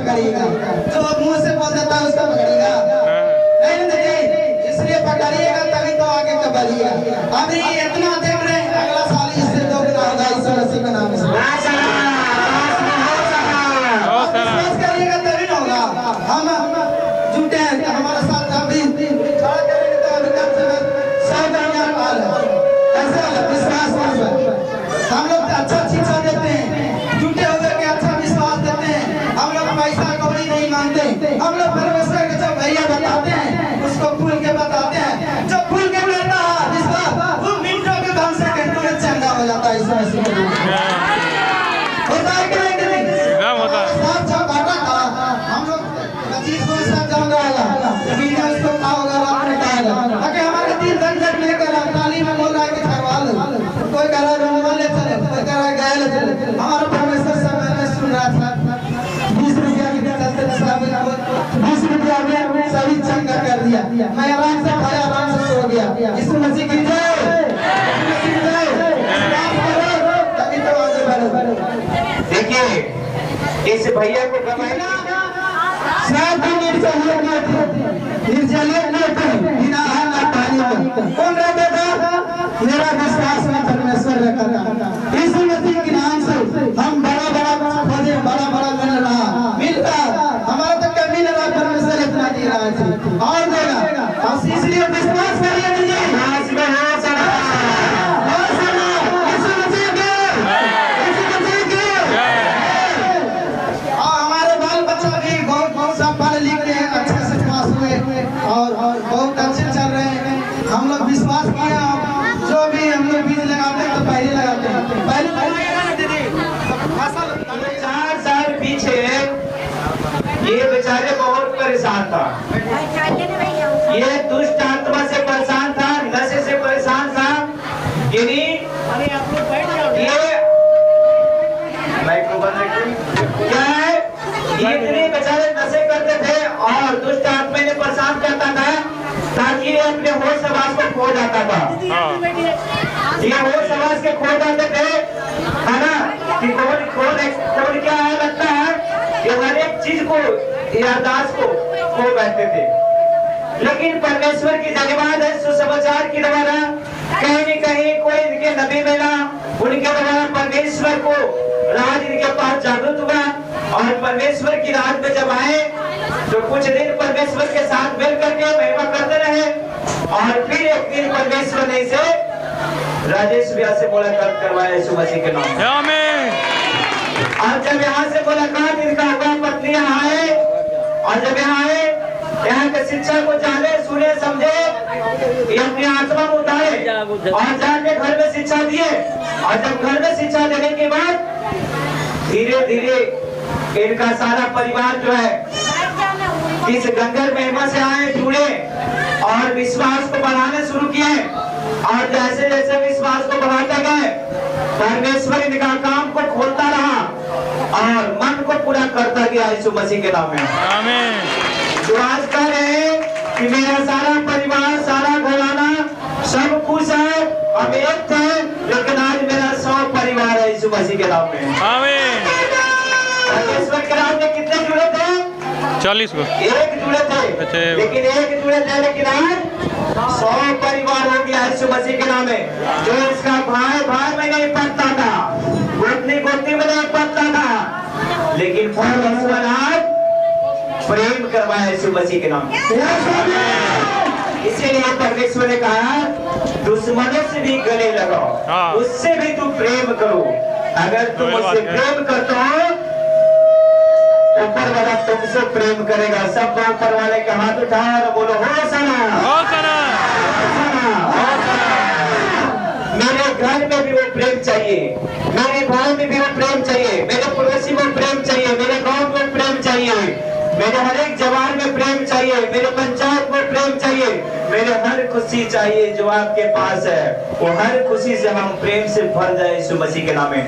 पकड़िएगा, जो मुंह से बोल देता है उसका पकड़िएगा नहीं दीदी, इसलिए पकड़िएगा तभी तो आगे का बढ़िएगा। अभी इतना देख रहे हैं, अगला साल इससे दोगुना होगा ईसा मसीह के नाम से। विश्वास करिएगा तभी ना होगा। हम जुटे हैं, हमारे साथ अभी खड़ा करेंगे तो अभी कम से कम 100 दुनिया पाल है। कैसे विश्वास हम लोग अच्छा शिक्षा देते हैं, जुटे होकर के अच्छा विश्वास देते हैं। हम लोग पैसा कौड़ी नहीं मांगते, हम लोग परमेश्वर के जो भैया बताते हैं उसको खुल के बताते हैं। जो खुल के रहता है विश्वास वो मिनटों के धन से घंटों में चंगा हो जाता है। होता है कि नहीं? होता है। साथ साथ बाटा था हम लोग 25 वर्ष तक जाऊंगा बिजनेस को खाओगा रात में खाएगा, ताकि हमारे दिल झंझट नहीं कर रहा। ताली में बोल रहा है कि छरवाल कोई कह रहा है रोमवाले चले, कोई कह रहा है गैल चले। हमारा परमेश्वर सब मैंने सुन रहा था 20 रुपया की चलते 20 रुपया में सभी चंगा कर दिया। मैं आराम से खाया, आराम से सो गया। यीशु मसीह की जय, तभी तो आगे बढ़ो। देखिए इस भैया को कमाना निर्जलियत बिना आहार ना पानी का कौन रहता था? मेरा विश्वास में परमेश्वर रखा था। यीशु मसीह के नाम से हम बड़ा बड़ा खोजे, बड़ा बड़ा मिलता हमारा तो कभी ना रहा। परमेश्वर इतना दे रहा है और देगा, इसलिए विश्वास करिए। और बहुत अच्छे चल रहे हैं। हम लोग विश्वास किया, जो भी हम लोग बीज लगाते हैं तो पहले लगाते हैं। पहले 4 साल पीछे ये बेचारे बहुत परेशान था, ये दुष्ट आत्मा से परेशान था, नशे से परेशान था। यानी क्या है, ये इतने बेचारे नशे करते थे और दुष्ट आत्मा ने परेशान करता था ताकि ये अपने होश समाज को खो जाता था। ये होश समाज के खो जाते थे, है ना, कि कौन क्या है, लगता है कि हर एक चीज को याददाश्त को खो बैठते थे। लेकिन परमेश्वर की धन्यवाद है, सुसमाचार की द्वारा कहीं न कहीं कोई इनके नबी मिला, उनके द्वारा परमेश्वर को राज इनके पास जागृत हुआ और परमेश्वर की राज में जब आए तो कुछ दिन परमेश्वर के साथ मिल करके महिमा करते रहे और फिर एक दिन परमेश्वर ने इसे राजेश भैया से मुलाकात करवाया यीशु मसीह के नाम में। और जब यहाँ से मुलाकात इनका हुआ, पत्नी यहाँ आए और जब यहाँ आए, यहाँ के शिक्षा को जाने, सुने, समझे, ये अपनी आत्मा में उतारे और जाके घर में शिक्षा दिए। और जब घर में शिक्षा देने के बाद धीरे धीरे इनका सारा परिवार जो है इस गंगर महिमा से आए, जुड़े और विश्वास को बढ़ाने शुरू किए। और जैसे जैसे विश्वास को बढ़ाते गए, परमेश्वर इनका काम को खोलता रहा और मन को पूरा करता गया यीशु मसीह के नाम में। आमीन। जो आज कह रहे हैं कि मेरा सारा परिवार, सारा घराना सब खुश है, हम एक थे, लेकिन आज मेरा 100 परिवार है यीशु मसीह के नाम में। आमीन। परमेश्वर के नाम में कितने जुड़े थे? 40 को एक जुड़े थे, लेकिन एक जुड़े थे, लेकिन आज 100 परिवार हो गया यीशु मसीह के नाम में। जो इसका भाई में नहीं पड़ता था, गोतनी में नहीं पड़ता था, लेकिन परमेश्वर आज प्रेम करवाया यीशु मसीह के नाम में। इसीलिए परमेश्वर ने कहा दुश्मनों से भी गले लगाओ, उससे भी तुम प्रेम करो। अगर तुम उससे प्रेम करते हो, ऊपर वाला तुमसे प्रेम करेगा। सब ऊपर वाले के हाथ उठाओ और बोलो होशाना, होशाना, होशाना। मेरे घर में भी वो प्रेम चाहिए, मेरे भाई में भी वो प्रेम चाहिए, मेरे पड़ोसी में प्रेम चाहिए, मेरे गांव में प्रेम चाहिए, मेरे हर एक जवान में प्रेम चाहिए, मेरे पंचायत में प्रेम चाहिए, मेरे हर खुशी चाहिए जो आपके पास है, वो हर खुशी से हम प्रेम से भर जाए यीशु मसीह के नाम में।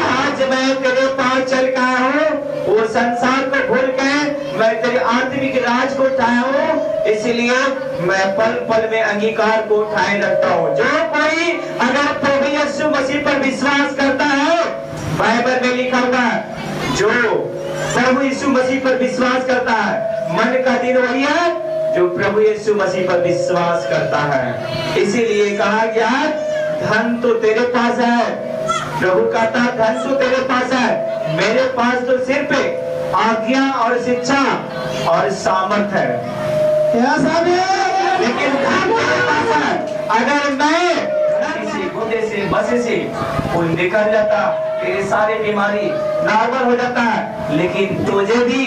आज मैं तेरे पास चल के आया हूँ, वो संसार को भूल के मैं तेरे आत्मिक राज को उठाया हूँ, इसलिए मैं पल पल में अंगीकार को उठाए रखता हूँ। जो कोई अगर प्रभु यीशु मसीह पर विश्वास करता है, बाइबल में लिखा हुआ जो प्रभु यीशु मसीह पर विश्वास करता है। मन का दिन वही है जो प्रभु यीशु मसीह पर विश्वास करता है। इसीलिए कहा गया धन तो तेरे पास है, प्रभु कहता है धन तो तेरे पास है, मेरे पास तो सिर्फ आज्ञा और शिक्षा और सामर्थ है। क्या साहब लेकिन धन तेरे पास है। अगर मैं किसी गुर्दे से बसे से खून निकल जाता, तेरे सारे बीमारी नॉर्मल हो जाता है, लेकिन तुझे भी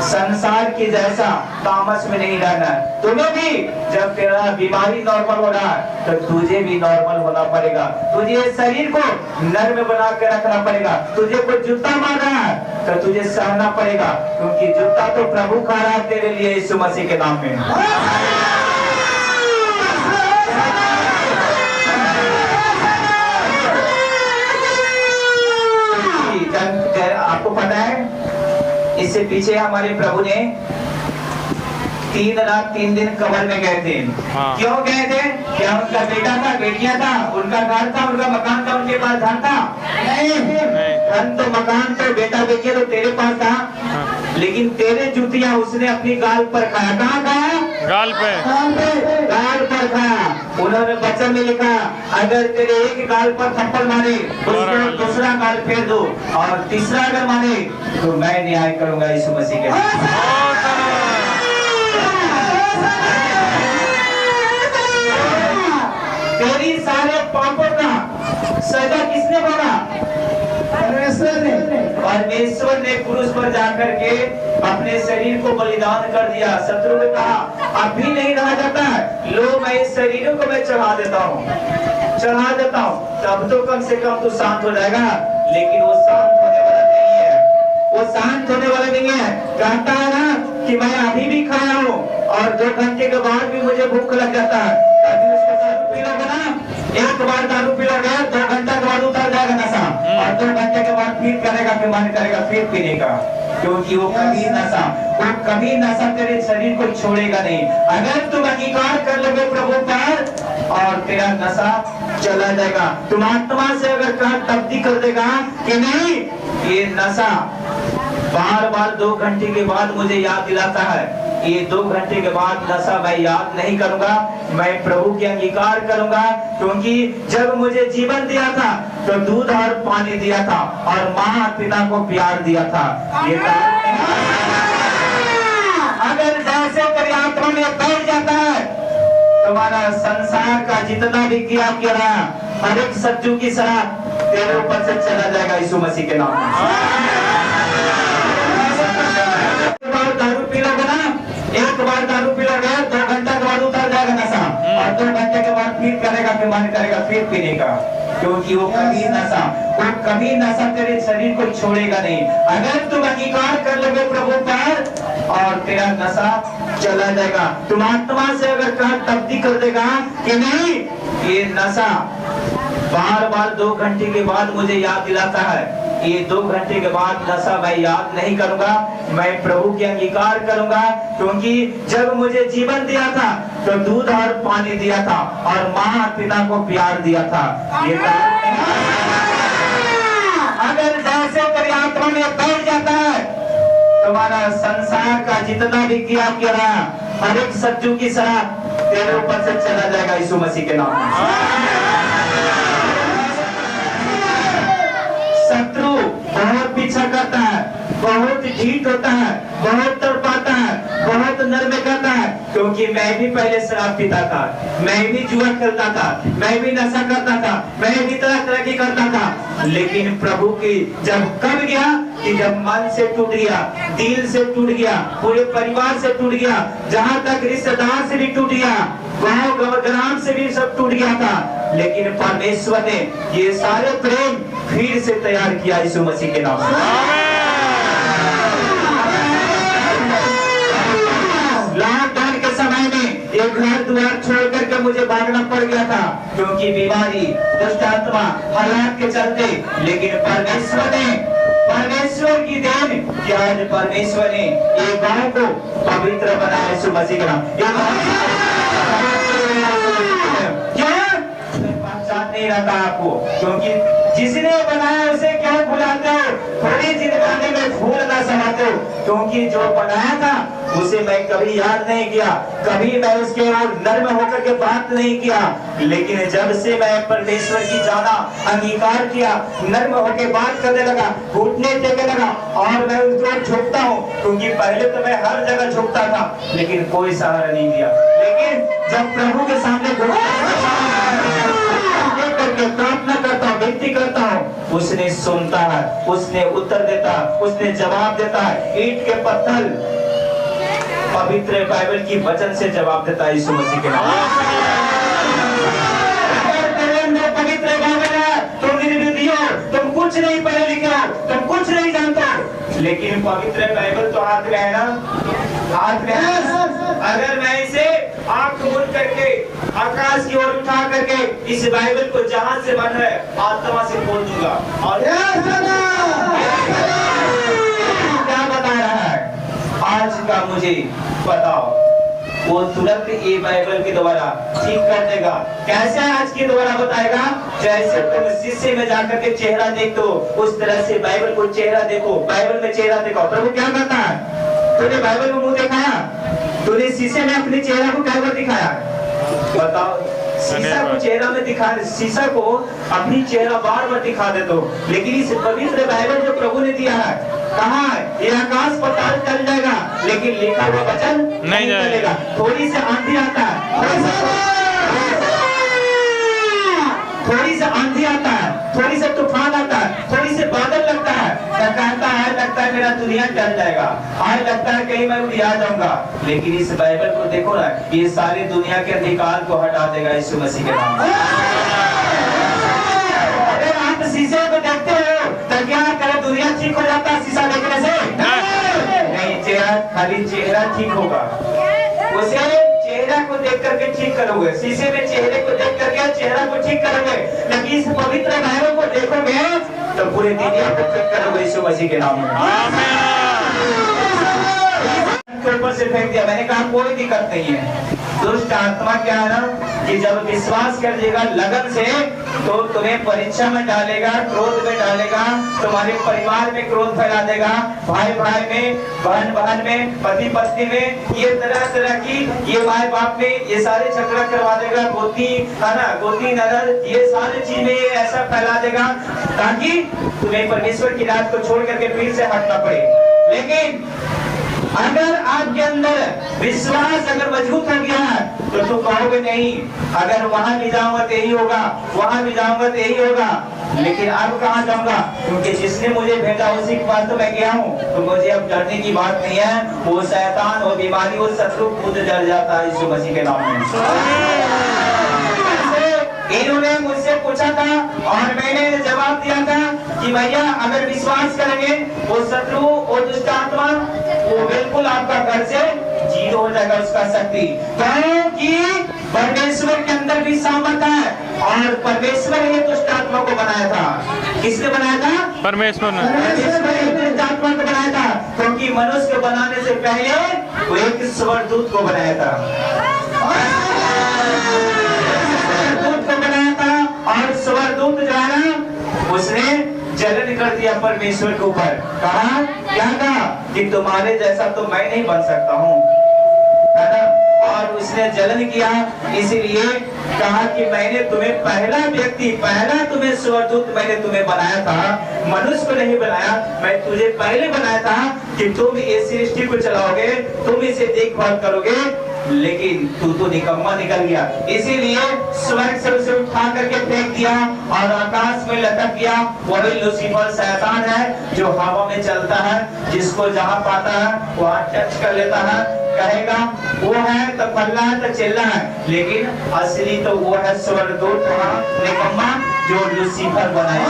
संसार की जैसा तामस में नहीं रहना है। तुम्हें भी जब तेरा बीमारी नॉर्मल हो रहा है तो तुझे भी नॉर्मल होना पड़ेगा। तुझे शरीर को नर्म बना के रखना पड़ेगा। तुझे कोई जूता मार रहा है तो तुझे सहना पड़ेगा, क्योंकि जूता तो प्रभु खा रहा है तेरे लिए यीशु मसीह के नाम में। आपको पता है इससे पीछे हमारे प्रभु ने 3 रात 3 दिन कब्र में गए थे। क्यों गए थे? क्या उनका बेटा था, बेटियां था, उनका घर था, उनका मकान था, उनके पास धन था? नहीं। धन तो मकान तो बेटा बेटियां तो तेरे पास था, लेकिन तेरे जूतियां उसने अपनी गाल पर खाया। कहाँ खाया? गाल पे। गाल पर खाया। उन्होंने वचन में लिखा अगर तेरे एक गाल पर थप्पड़ मारे उसको दूसरा गाल फेर दो, और तीसरा अगर मारे तो मैं न्याय करूंगा यीशु मसीह के। तेरी सारे पापों का सजा किसने भरा? परमेश्वर ने। परमेश्वर ने क्रूस पर जाकर के अपने शरीर को बलिदान कर दिया। शत्रु ने कहा अब भी नहीं रहा जाता है, लो मैं इस शरीर को मैं चढ़ा देता हूँ, तब तो कम से कम तो शांत हो जाएगा। लेकिन वो शांत होने वाला नहीं है, वो शांत होने वाला नहीं है। कहता है ना कि मैं अभी भी खाया हूँ और 2 घंटे के बाद भी मुझे भूख लग जाता है। अभी उसको दारू पी लोगे ना, एक बार दारू पी लोगे 2 घंटा के बाद उतर जाएगा नशा, और 2 घंटे के बाद फिर करेगा कि मन करेगा फिर पीने का, क्योंकि वो कभी नशा तेरे शरीर को छोड़ेगा नहीं। अगर तुम अंगीकार कर लोगे प्रभु पर और तेरा नशा चला जाएगा। तुम आत्मा से अगर तब्दील कर देगा कि नहीं ये नशा बार 2 घंटे के बाद मुझे याद दिलाता है, ये 2 घंटे के बाद नशा मैं याद नहीं करूंगा, मैं प्रभु की अंगीकार करूंगा, क्योंकि जब मुझे जीवन दिया था तो दूध और पानी दिया था और माँ पिता को प्यार दिया था। ये अगर जैसे तेरी आत्मा में बैठ जाता है, तुम्हारा संसार का जितना भी किया हर एक सज्जू की सराह तेरे ऊपर से चला जाएगा यीशु मसीह के नाम में। दारू पी लोगे ना, एक बार दारू पी लोगे 2 घंटा के बाद उतर जाएगा नशा, और 2 घंटे के बाद फिर करेगा कि मन करेगा फिर पीने का, क्योंकि वो कभी नशा तेरे शरीर को छोड़ेगा नहीं। अगर तुम अंगीकार कर लोगे प्रभु पर और तेरा नशा चला जाएगा। तुम आत्मा से अगर तब्दील कर देगा कि नहीं ये नशा बार 2 घंटे के बाद मुझे याद दिलाता है, ये 2 घंटे के बाद नशा मैं याद नहीं करूंगा, मैं प्रभु की अंगीकार करूंगा, क्योंकि जब मुझे जीवन दिया था तो दूध और पानी दिया था और माँ पिता को प्यार दिया था। ये अगर जैसे तेरी आत्मा में बैठ जाता है, तुम्हारा संसार का जितना भी किया हर एक सज्जू की सराह तेरे ऊपर से चला जाएगा यीशु मसीह के नाम में। शत्रु बहुत पीछा करता है, बहुत ढीठ होता है, बहुत तड़पाता है, बहुत नर्म करता है, क्योंकि मैं भी पहले शराब पीता था, मैं भी जुआ खेलता था, मैं भी नशा करता था, मैं भी तरह की करता था। लेकिन प्रभु की जब कब गया कि जब मन से टूट गया, दिल से टूट गया, पूरे परिवार से टूट गया, जहाँ तक रिश्तेदार से भी टूट गया, गाँव ग्राम से भी सब टूट गया था, लेकिन परमेश्वर ने ये सारे प्रेम फिर से तैयार किया यीशु मसीह के नाम से। लॉकडाउन के समय में एक घर द्वार छोड़ करके मुझे भागना पड़ गया था, क्योंकि बीमारी, दुष्ट आत्मा, हालात के चलते, लेकिन परमेश्वर की देन कि आज परमेश्वर ने ये गांव को पवित्र बनाया यीशु मसीह के नाम। पहचान नहीं रहता आपको, क्योंकि जिसने बनाया उसे क्यों भुलाते हो? थोड़ी जिंदगी में भूल ना समा क्योंकि जो बनाया था उसे मैं कभी याद नहीं किया, कभी मैं उसके और नर्म होकर के बात नहीं किया। लेकिन जब से मैं परमेश्वर की जाना अंगीकार किया, नर्म होकर बात करने लगा, घुटने टेकने लगा और मैं उसको झुकता हूँ, क्योंकि पहले तो मैं हर जगह झुकता था लेकिन कोई सहारा नहीं दिया। लेकिन जब प्रभु के सामने करके प्रार्थना करता हूँ, विनती करता हूँ, उसने सुनता है, उसने उत्तर देता है, उसने जवाब देता है। ईंट के पत्थर पवित्र बाइबल की वचन से जवाब देता है यीशु मसीह के नाम। अगर तेरे अंदर पवित्र बाइबल है, तुम निर्विधि हो, तुम कुछ नहीं पढ़े लिखे हो, तुम कुछ नहीं जानते हो, लेकिन पवित्र बाइबल तो हाथ में है ना, हाथ में है। अगर मैं इसे आंख मूंद करके आकाश की ओर उठा करके इस बाइबल को जहां से बन है आत्मा से खोल दूंगा और क्या बता रहा है आज का मुझे बताओ, वो तुरंत ये बाइबल के द्वारा ठीक कर देगा। कैसे आज के द्वारा बताएगा? जैसे तुम शीशे में जाकर के चेहरा देखते हो, उस तरह से बाइबल को चेहरा देखो, बाइबल में चेहरा देखो। प्रभु क्या करता है? तूने बाइबल में मुंह दिखाया, तूने शीशे में अपने चेहरा को क्या दिखाया? बताओ, शीशा को चेहरा में दिखा, शीशा को अपनी चेहरा बार बार दिखा दे दो, लेकिन इस पवित्र बाइबल जो प्रभु ने दिया है, कहा है ये आकाश पताल चल जाएगा लेकिन लिखा हुआ वचन नहीं चलेगा। थोड़ी सी आंधी आता है, थोड़ी सी आंधी आता है, थोड़ी सी तूफान आता है, थोड़ी सी बादल लगता है, लगता है मेरा दुनिया टल जाएगा, आज लगता है कहीं मैं उड़िया जाऊंगा। लेकिन इस बाइबल को देखो ना, ये सारी दुनिया के अधिकार को हटा देगा यीशु मसीह के नाम। अगर आप शीशे को देखते हो तो क्या करे? दुनिया ठीक हो जाता है शीशा देखने से? नहीं, चेहरा खाली चेहरा ठीक होगा, उसे चेहरा को देख करके ठीक करोगे, शीशे में चेहरे को देख करके चेहरा को ठीक करोगे, लेकिन इस पवित्र बाइबल को देखोगे तो पूरे दुनिया को ठीक करोगे यीशु मसीह के नाम में। ऊपर से फेंक दिया, मैंने कहा कोई दिक्कत नहीं है। दुष्ट आत्मा क्या है ना कि जब विश्वास कर देगा लगन से तो तुम्हें परीक्षा में डालेगा, क्रोध में डालेगा, तुम्हारे परिवार में क्रोध फैला देगा, भाई भाई में, बहन बहन में, पति पत्नी में, ये तरह तरह की, ये माँ बाप में ये सारे झगड़ा करवा देगा, गोती है ना, गोती नजर, ये सारी चीजें ऐसा फैला देगा ताकि तुम्हें परमेश्वर की रात को छोड़ करके फिर से हटना पड़े। लेकिन अगर आपके अंदर विश्वास अगर मजबूत हो गया है तो तुम कहोगे नहीं, अगर वहां भी जाऊंगा तो यही होगा, वहां भी जाऊंगा तो यही होगा, लेकिन अब कहां जाऊंगा? क्योंकि जिसने मुझे भेजा उसी के पास तो मैं गया हूं, तो मुझे अब डरने की बात नहीं है। वो शैतान, वो बीमारी, वो शत्रु खुद डर जाता है यीशु मसीह के नाम में। इन्होंने मुझसे पूछा था और मैंने जवाब दिया था कि भैया अगर विश्वास करेंगे वो शत्रु, वो दुष्ट आत्मा, वो बिल्कुल आपका घर से जीरो हो जाएगा उसका शक्ति, क्योंकि परमेश्वर के अंदर भी सामर्थ है और परमेश्वर ने दुष्ट आत्मा को बनाया था। किसने बनाया था? परमेश्वर ने दुष्ट आत्मा को बनाया था, क्योंकि मनुष्य को बनाने से पहले वो एक स्वर्गदूत को बनाया था, और स्वर्गदूत जो है ना उसने जलन कर दिया परमेश्वर के ऊपर। कहा क्या? कहा कि तुम्हारे जैसा तो मैं नहीं बन सकता हूँ, है ना, और उसने जलन किया, इसीलिए कहा कि मैंने तुम्हें पहला व्यक्ति, पहला तुम्हें स्वर्गदूत मैंने तुम्हें बनाया था, मनुष्य को नहीं बनाया, मैं तुझे पहले बनाया था कि तुम इस सृष्टि को चलाओगे, तुम इसे देखभाल करोगे, लेकिन तू तो निकम्मा निकल गया, इसीलिए स्वर्ग से उसे उठा करके फेंक दिया और आकाश में लटक गया। वही लूसीफर शैतान है जो हवा में चलता है, जिसको जहाँ पाता है वहाँ टच कर लेता है, कहेगा वो है तो फल्ला है तो चिल्ला है, लेकिन असली तो वो है स्वर्गदूत निकम्मा जो लूसीफर बनाया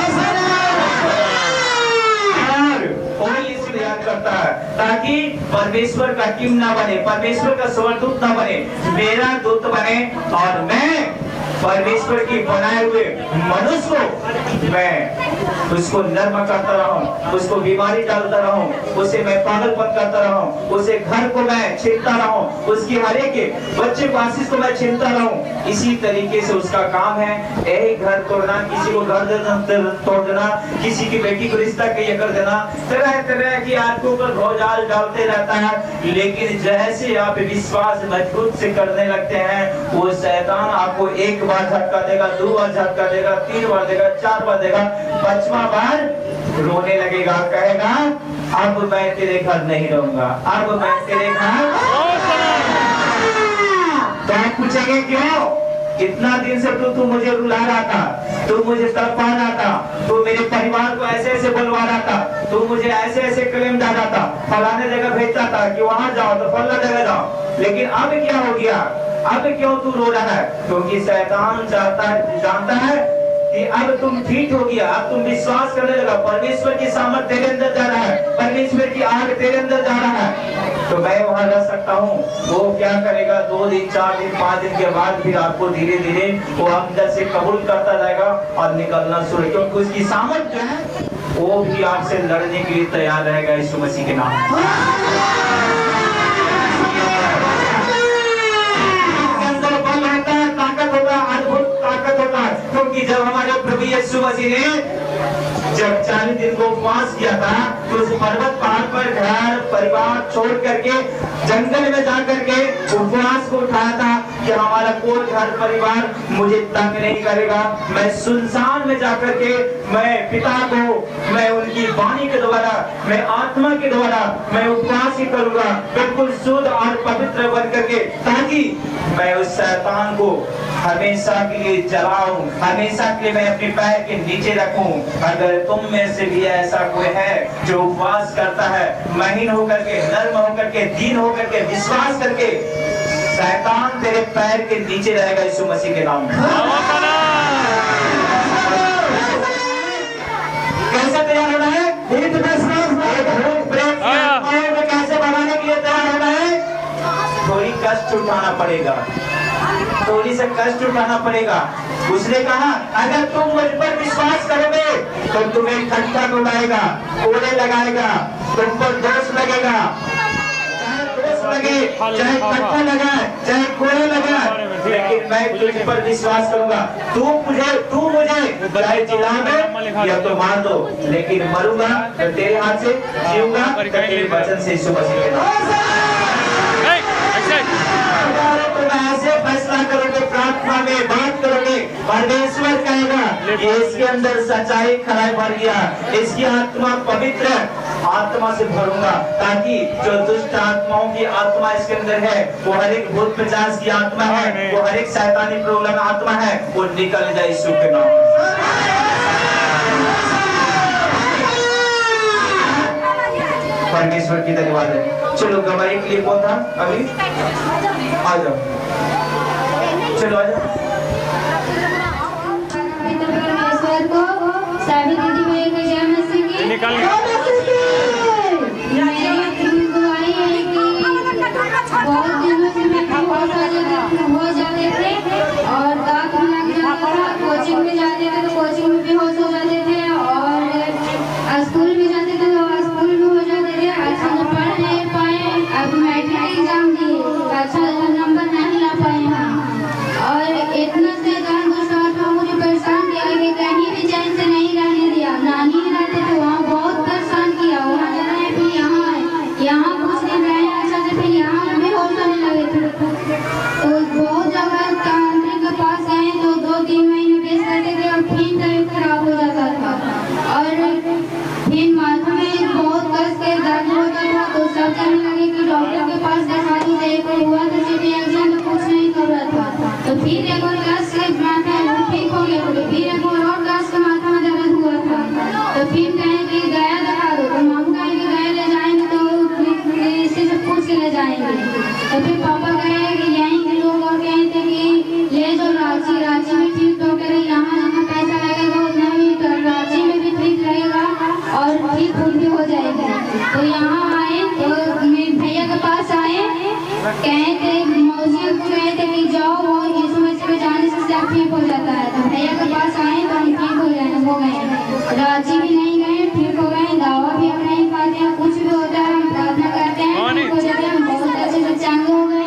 करता है ताकि परमेश्वर का टीम ना बने, परमेश्वर का स्वर्गदूत ना बने, मेरा दूत बने और मैं परमेश्वर की बनाए हुए मनुष्य को मैं उसको नर्म करता रहूं, उसको बीमारी डालता रहूं, उसे मैं पागलपन करता रहूं, उसे घर को मैं छीनता रहूं, उसकी हर एक बच्चे को आशीष को मैं छीनता रहूं। इसी तरीके से उसका काम है यही घर तोड़ना, किसी को घर तोड़ देना, किसी की बेटी को रिश्ता ये कर देना, तरह तरह की आपके ऊपर भौजाल डालते रहता है। लेकिन जैसे आप विश्वास मजबूत से करने लगते हैं वो शैतान आपको एक बार झटका देगा, 2 बार झटका देगा, 3 बार देगा, 4 बार देगा, 5वां बार रोने लगेगा, कहेगा अब मैं तेरे घर नहीं रहूंगा, अब मैं तेरे घर। तो आप पूछेंगे क्यों? इतना दिन से तू मुझे रुला रहा था, तू मुझे तड़पा रहा था, तू मेरे परिवार को ऐसे ऐसे बुलवा रहा था, तू मुझे ऐसे ऐसे क्लेम डाला था, फलाने जगह भेजता था कि वहां जाओ तो फलाना जगह जाओ, लेकिन अब क्या हो गया? अब क्यों तू रो रहा है? क्योंकि शैतान जानता है कि अब तुम ठीक हो गया, अब तुम विश्वास करने लगा, परमेश्वर की सामर्थ तेरे अंदर जा रहा है, परमेश्वर की आग तेरे अंदर जा रहा है, तो मैं वहां रह सकता हूँ। वो क्या करेगा? 2 दिन, 4 दिन, 5 दिन के बाद फिर आपको धीरे धीरे वो अंदर से कबूल करता जाएगा और निकलना शुरू, क्योंकि उसकी सामर्थ जो है वो भी आपसे लड़ने के लिए तैयार रहेगा यीशु मसीह के नाम में। अंदर बल रहता है, ताकत होता है, अद्भुत ताकत होता है, क्योंकि जब हमारे प्रभु यीशु मसीह ने जब 40 दिन को उपवास किया था तो उस पर्वत पहाड़ पर घर परिवार छोड़ करके जंगल में जाकर के उपवास को उठाया था कि हमारा कोई घर परिवार मुझे तंग नहीं करेगा। मैं सुनसान में जाकर के मैं पिता को मैं उनकी वाणी के द्वारा, मैं आत्मा के द्वारा मैं उपवास ही करूंगा, बिल्कुल शुद्ध और पवित्र बन करके, ताकि मैं उस शैतान को हमेशा के लिए जलाऊं, हमेशा के लिए मैं अपने पैर के नीचे रखूं। अगर तुम में से भी ऐसा कोई है जो उपवास करता है, महीन होकर के, नर्म होकर के, दीन होकर के, विश्वास करके, शैतान तेरे पैर के नीचे रहेगा यीशु मसीह के नाम में। कैसे तैयार होना है? कैसे बढ़ाने के लिए तैयार होना है? थोड़ी कष्ट उठाना पड़ेगा, थोड़ी से कष्ट उठाना पड़ेगा। उसने कहा अगर तुम मुझ पर विश्वास करोगे तो तुम्हें ठट्ठा उड़ाएगा, कोड़े लगाएगा, तुम पर दोष लगेगा, चाहे दोष लगे, चाहे ठट्ठा लगाए, चाहे कोड़े लगाए, लेकिन मैं तुझ पर विश्वास करूंगा। तू मुझे चाहे जिला में या तो मार दो, लेकिन मरूंगा तो तेरे हाथ से, जीऊंगा तो तेरे वचन से। यीशु मसीह के नाम ऐसे फैसला करोगे, प्रार्थना में बात करोगे, परमेश्वर कहेगा कि इसके अंदर सच्चाई खराई भर गया, इसकी आत्मा पवित्र आत्मा से भरूंगा, ताकि जो दुष्ट आत्माओं की आत्मा इसके अंदर है, वो हर एक भूत पिशाच की आत्मा है, वो हर एक शैतानी प्रॉब्लम आत्मा है, वो निकल जाए यीशु के नाम में। परमेश्वर की धन्यवाद है। चलो गवाही के लिए कौन था अभी? आ जाओ, चलो आ जाओ। परमेश्वर को सभी दीदी भाई को जय मसीह की। मेरी गवाही है कि बहुत दिनों से मैं हो जाते थे और दांत में लग जाता था, कोचिंग में जाते थे तो कोचिंग में भी होश हो जाते थे, और स्कूल में जाते थे तो स्कूल में हो जाते थे। अच्छा से पढ़ नहीं पाए, अब मैट्रिक एग्जाम दिए, अच्छा नंबर नहीं ला पाए हैं, और इतना से दुष्ट आत्मा मुझे परेशान किया कि कहीं भी चैन से नहीं रहने दिया। नानी रहते थे वहाँ बहुत परेशान किया, वहाँ जाए फिर यहाँ कुछ दिन रहे अच्छा से, फिर यहाँ भी होश होने लगे थे, तो बहुत जगह तांत्रिक के पास गए तो 2-3 महीने बेच करते थे और फिर तबीयत खराब हो जाता था, और फिर माथा में बहुत कस के दर्द होता था, तो सब कहने लगे कि डॉक्टर के पास दिखा दो, कोई हुआ तो सीटी एग्जाम में कुछ नहीं कर रहा था, तो फिर एक और गैस से माथा ठीक हो गया, तो फिर एक और गैस का माथा में दर्द हुआ था, तो फिर कहें कि गया दिखा दो, तो हम कहें कि गए ले जाएंगे तो इसी से पूछ के ले जाएंगे, तो फिर पापा कहे कि यहीं के लोग और कहे थे कि ले जो रांची में ठीक डॉक्टर है, यहाँ पैसा लगेगा उतना भी, तो रांची में भी ठीक रहेगा और ठीक भी हो जाएगा। तो यहाँ आए तो मेरे भैया के पास आए, कहे थे मौसी को कहे थे कि जाओ और यीशु मसीह में जाने से सब ठीक हो जाता है। तो भैया के पास आए तो हम ठीक हो गए। रांची भी नहीं गए, ठीक हो गए। दवा भी हम नहीं खाते हैं, कुछ भी होता है हम प्रार्थना करते हैं, ठीक हो जाते हैं। हम बहुत अच्छे से चांगे हो गए।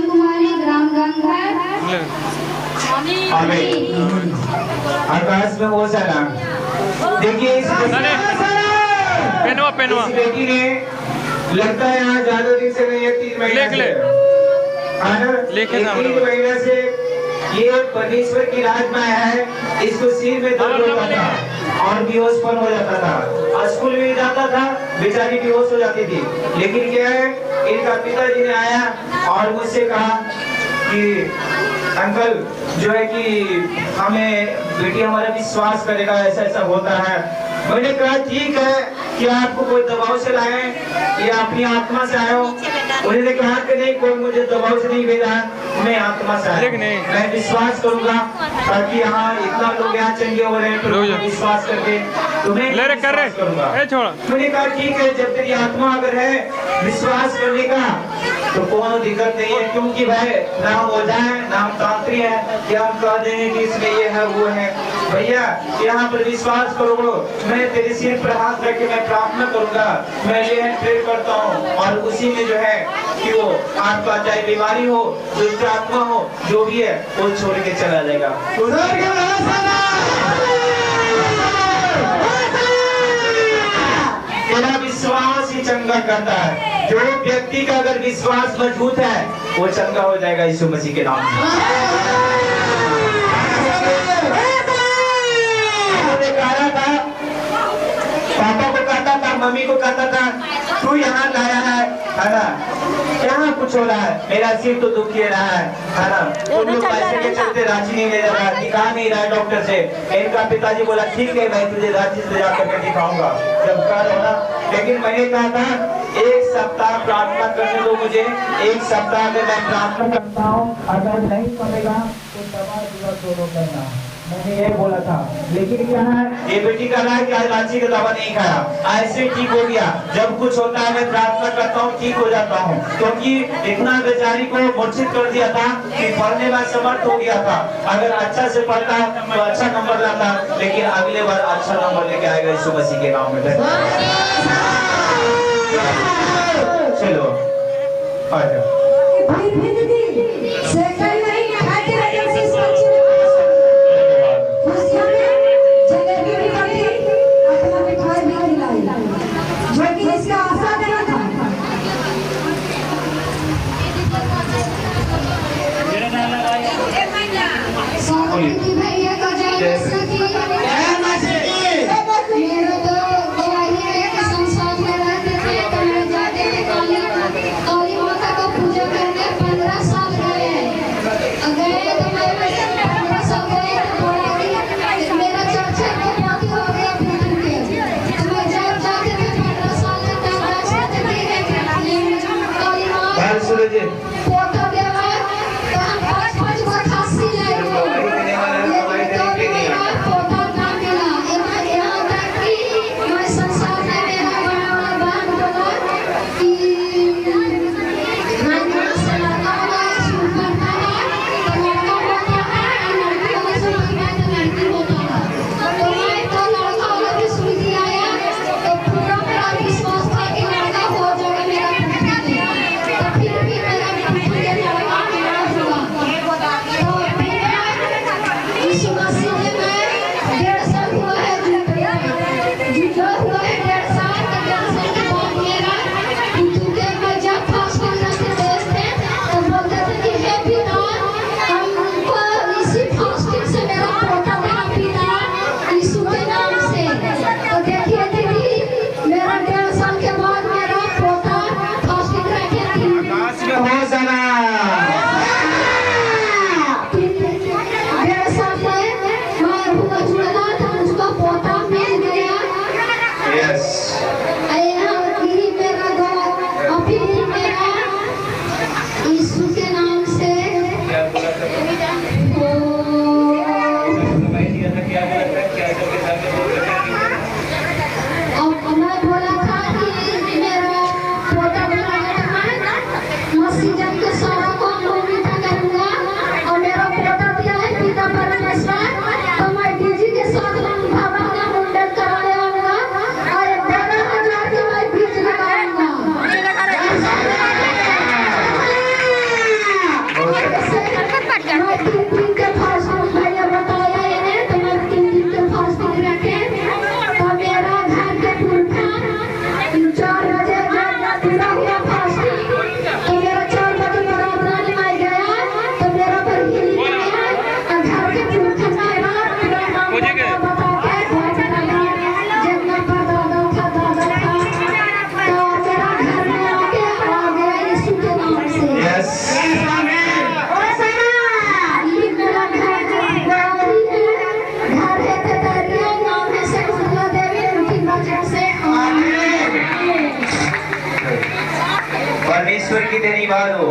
कुमारी ग्राम गंगा आकाश में वो सारा देखिए इस बेटी ने लगता है यहाँ ज्यादा दिन से नहीं है, 3 महीने से 3 महीने से ये परमेश्वर की राज में है। इसको सिर में दर्द होता था और बेहोशपन हो जाता था। स्कूल में जाता था, बेचारी बेहोश हो जाती थी। लेकिन क्या है, इनका पिताजी ने आया और मुझसे कहा कि अंकल जो है कि हमें बेटी हमारा विश्वास करेगा, ऐसा ऐसा होता है। मैंने कहा ठीक है, क्या आपको कोई दबाव से लाए या अपनी आत्मा से आए हो? उन्होंने कहा कि नहीं, कोई मुझे दबाव से नहीं भेजा है, मैं आत्मा से आया। मैं विश्वास करूंगा ताकि यहाँ इतना लोग यहाँ चंगे हो रहे हैं, तो विश्वास करके तुम्हें विश्वास करूंगा। मैंने कहा ठीक है, जब तेरी आत्मा अगर है विश्वास करने का तो कोई दिक्कत नहीं है, क्योंकि भाई ना हम ओझा है ना हम तांत्री है कि हम कह देंगे कि इसमें ये है वो है। भैया यहाँ पर विश्वास करो, मैं तेरे सिर पर हाथ रख के मैं प्रार्थना करूंगा, मैं ये प्रे करता हूँ और उसी में जो है कि वो आपका चाहे बीमारी हो, दुष्ट आत्मा हो, जो भी है वो छोड़ के चला जाएगा। तेरा विश्वास ही चंगा करता है। जो व्यक्ति का अगर विश्वास मजबूत है वो चंगा हो जाएगा यीशु मसीह के नाम से। कहा था, पापा को कहता था, मम्मी को कहता था, तू यहाँ लाया है ना, यहाँ कुछ हो रहा है, मेरा सिर तो दुख रहा है ना, तुम लोग पैसे के चलते रांची नहीं ले जा रहा, दिखा नहीं रहा है डॉक्टर से। इनका पिताजी बोला ठीक है, मैं तुझे रांची से जाकर के दिखाऊंगा जब कर होना। लेकिन मैंने कहा था 1 सप्ताह प्रार्थना करने दो मुझे, 1 सप्ताह अगर मैं प्रार्थना करता हूँ, अगर नहीं करेगा तो दवा दोनों करना, मैंने ये बोला था। लेकिन क्या है, ये बेटी कह रहा है कि आज रांची का दवा नहीं खाया, ऐसे ठीक हो गया। जब कुछ होता है मैं प्रार्थना करता हूँ, ठीक हो जाता हूँ, क्योंकि इतना बेचारी को मूर्छित कर दिया था कि पढ़ने में समर्थ हो गया था। अगर अच्छा से पढ़ता तो अच्छा नंबर लाता, लेकिन अगले बार अच्छा नंबर लेके आएगा यीशु मसीह के नाम में। चलो आ जाओ। भैया का मेरे तो संसार में रहते थे, तो मैं जाते थे काली माता को पूजा करने 15 साल गए तो मेरे सीधे निभा दो।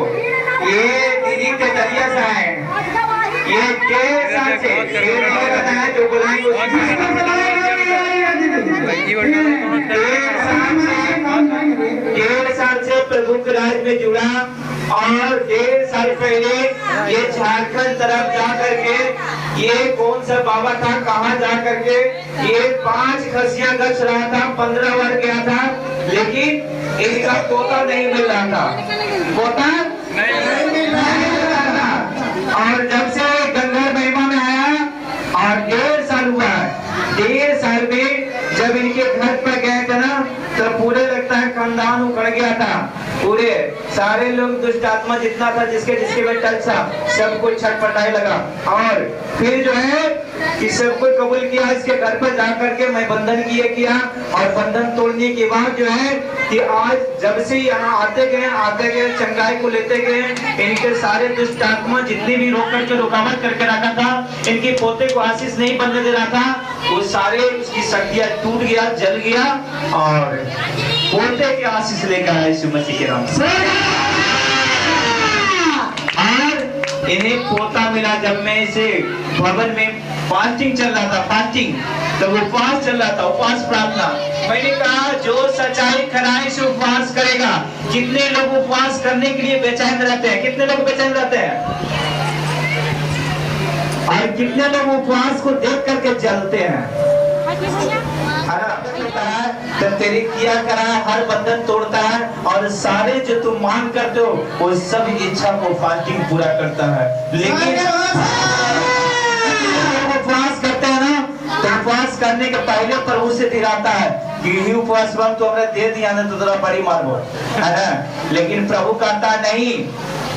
ये दीदी के जरिए से है, ये 1.5 साल से बताया जो बुलाएंगे 1.5 साल से प्रभु के राज में जुड़ा और 1.5 साल पहले ये झारखंड तरफ जा करके ये कौन सा बाबा था, कहाँ जा करके ये 5 खसियां गछ रहा था, 15 बार गया था, लेकिन इनका पोता नहीं मिल रहा था, पोता नहीं मिल रहा था। और जब से गंगा महिमा में आया और 1.5 साल हुआ, 1.5 साल में जब इनके घर पर गए थे ना, तो पूरे लगता है खानदान उखड़ गया था, पूरे सारे लोग दुष्ट आत्मा जितना था जिसके जिसके में टच था सब कुछ छटपटाने लगा। और फिर जो है कि सब कुछ कबूल किया, इसके घर पर जाकर के मैं बंधन किया और बंधन तोड़ने के बाद जो है कि आज जब से यहाँ आते गए चंगाई को लेते गए, इनके सारे दुष्ट आत्मा जितनी भी रोक करके रुकावट करके रखा था, इनके पोते को आशीष नहीं बनने दे रहा था, वो सारे उसकी शक्तियां टूट गया, जल गया और पोते की आशीष लेकर आए यीशु मसीह के नाम से। और इन्हें पोता मिला जब मैं इसे भवन में फास्टिंग चल रहा था, फास्टिंग तो उपवास चल रहा था, उपवास प्रार्थना। मैंने कहा जो सच्चाई खराई से उपवास करेगा, कितने लोग उपवास करने के लिए बेचैन रहते हैं, कितने लोग बेचैन रहते हैं और कितने लोग उपवास को देख करके जलते हैं। तो तेरे किया करा हर बंधन तोड़ता है और सारे जो तुम मांग करते हो वो सब इच्छा को फास्टिंग पूरा करता है। लेकिन उपवास करते हैं ना, तो उपवास करने के पहले प्रभु से दिलाता है कि उपवास तो हमने दे दिया ना, तो तेरा बड़ी मार्गो है ना। लेकिन प्रभु कहता नहीं,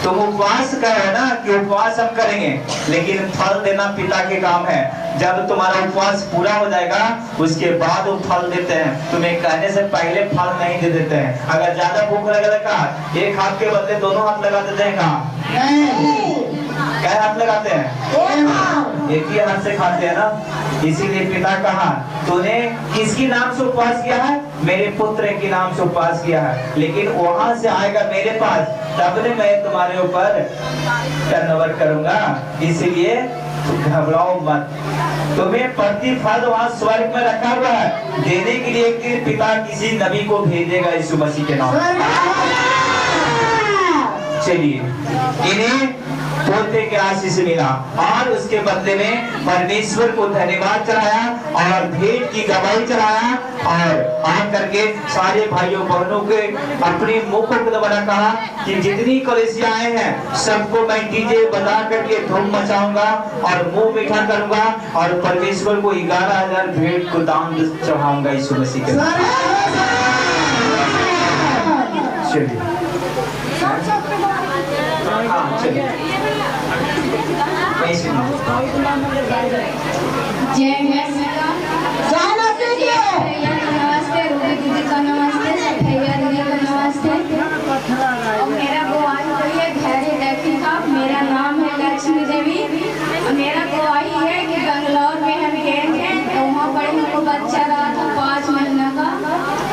तुम उपवास करो ना कि उपवास हम करेंगे, लेकिन फल देना पिता के काम है। जब तुम्हारा उपवास पूरा हो जाएगा उसके बाद वो फल देते हैं, तुम्हें कहने से पहले फल नहीं दे देते हैं। अगर ज्यादा भूख लगेगा एक हाथ के बदले दोनों हाथ लगा देते हैं, कहाँ क्या हाथ लगाते हैं, एक ही हाथ से खाते हैं ना। इसीलिए पिता कहा तूने किसकी नाम से उपवास किया है, मेरे पुत्र के नाम से उपवास किया है, लेकिन वहां से आएगा मेरे पास तब ने मैं तुम्हारे ऊपर टर्नओवर करूंगा। इसीलिए घबराओ मत, तुम्हें प्रतिफल वहां स्वर्ग में रखा हुआ है, देने के लिए एक दिन पिता किसी नबी को भेजेगा यीशु मसीह के नाम। चलिए इन्हें पोते के आशीष मिला और उसके बदले में परमेश्वर को धन्यवाद चढ़ाया और भेंट की गवाही चढ़ाया और आकर के सारे भाइयों बहनों के अपने मुखों के द्वारा कहा कि जितनी कलीसिया आए हैं सबको मैं डीजे बजा करके धूम मचाऊंगा और मुंह मीठा करूंगा और परमेश्वर को 11,000 भेंट को दान चढ़ाऊंगा यीशु मसीह के नाम। चलिए जय नमस्ते रूबी दीदी का नमस्ते, भैया दीदी का नमस्ते। और मेरा गवाही है धैर्य लेखिका, मेरा नाम है लक्ष्मी देवी। मेरा गवाही है कि बंगलौर में हम गए थे तो वहाँ पर हमको बच्चा रहा था 5 महीना का,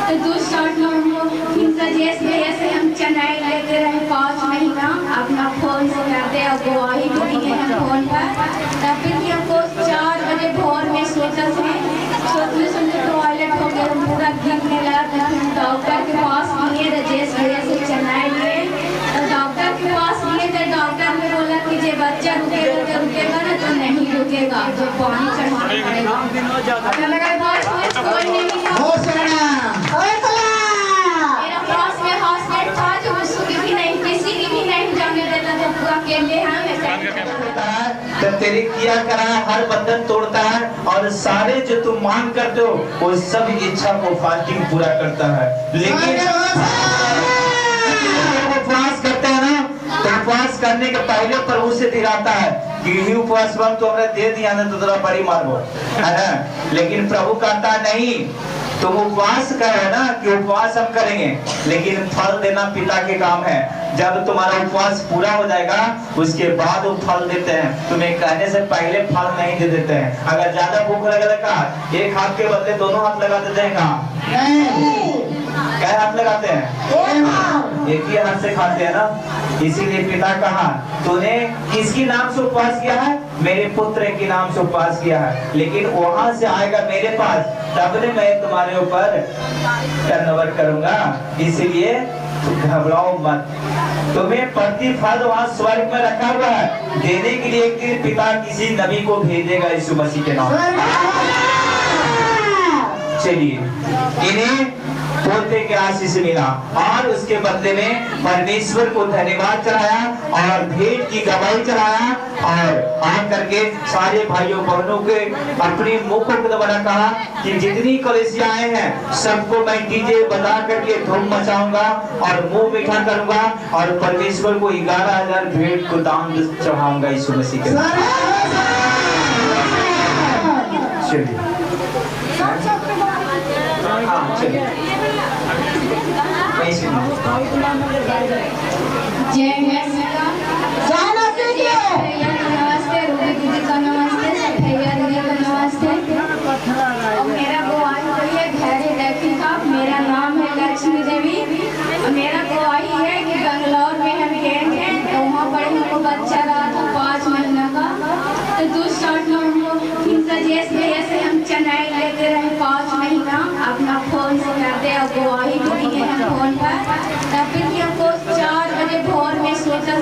तो दुष्ट आत्मा हमको इनका जैसे हम चेन्नई लेते रहे 5 महीना अपना फोन से करते और गवाही भी दिए हैं फोन पर। तब फिर हमको 4 बजे भोर में सोचते टॉयलेट हो गया, पूरा गिरने लगा। डॉक्टर के पास लिए राजेश भैया से चेन्नई लिए, तो डॉक्टर के पास लिए तो डॉक्टर ने बोला कि जे बच्चा रुकेगा ना तो नहीं रुकेगा, तो पानी चढ़ाना पड़ेगा। मेरा पास में हॉस्पिटल था जो उसकी भी नहीं, किसी की भी नहीं जाने देता था, पूरा अकेले हैं। तो तेरे किया करा हर बंधन तोड़ता है और सारे जो तुम मांग करते हो वो सब इच्छा को फास्टिंग पूरा करता है। लेकिन उपवास करते हैं ना, तो उपवास करने के पहले प्रभु से दिलाता है कि उपवास तो हमने दे दिया ना, तो तेरा बड़ी मार्गो है ना। लेकिन प्रभु कहता नहीं, तुम उपवास करो ना कि उपवास हम करेंगे, लेकिन फल देना पिता के काम है। जब तुम्हारा उपवास पूरा हो जाएगा उसके बाद वो फल देते हैं, तुम्हें कहने से पहले फल नहीं दे देते हैं। अगर ज्यादा भूख लगेगा एक हाथ के बदले दोनों हाथ लगा देते हैं, कहाँ क्या हाथ लगाते हैं? एक ही हाथ से खाते हैं ना। इसीलिए पिता कहा तूने किसके नाम से उपवास किया है? मेरे पुत्र के नाम से उपवास किया है, लेकिन वहां से आएगा मेरे पास तब ने मैं तुम्हारे ऊपर टर्नओवर करूंगा। इसीलिए घबराओ मत, तुम्हें प्रतिफल वहां स्वर्ग में रखा हुआ है। देने के लिए एक दिन पिता किसी नबी को भेजेगा यीशु मसीह के नाम। चलिए, इन्हें पोते के आशीष मिला और उसके बदले में परमेश्वर को धन्यवाद चढ़ाया और भेंट की गवाही चढ़ाया और आकर के सारे भाइयों बहनों के अपने मुखों के द्वारा कहा कि जितनी कलीसियाएं हैं सबको मैं डीजे बजा करके धूम मचाऊंगा और मुंह मीठा करूंगा और परमेश्वर को 11,000 भेंट को दान चढ़ाऊंगा यीशु मसीह के नाम। चलिए, हाँ चलिए, जय नमस्ते, रूबी दीदी का नमस्ते, सफैया दीदी का नमस्ते। और मेरा गवाही वही है धैर्य लेखिका। मेरा नाम है लक्ष्मी देवी। मेरा गवाही है कि बंगलौर में हम गए थे तो वहाँ पर हमको बच्चा रहा था 5 महीना का। तो दूसरा हमको सजेस्ट भैया से हम चेन्नई लेते रहे 5 महीना अपना फोन से करते और गवाही भी दिए हैं फोन पर। तब फिर हमको 4 बजे भोर में सोचते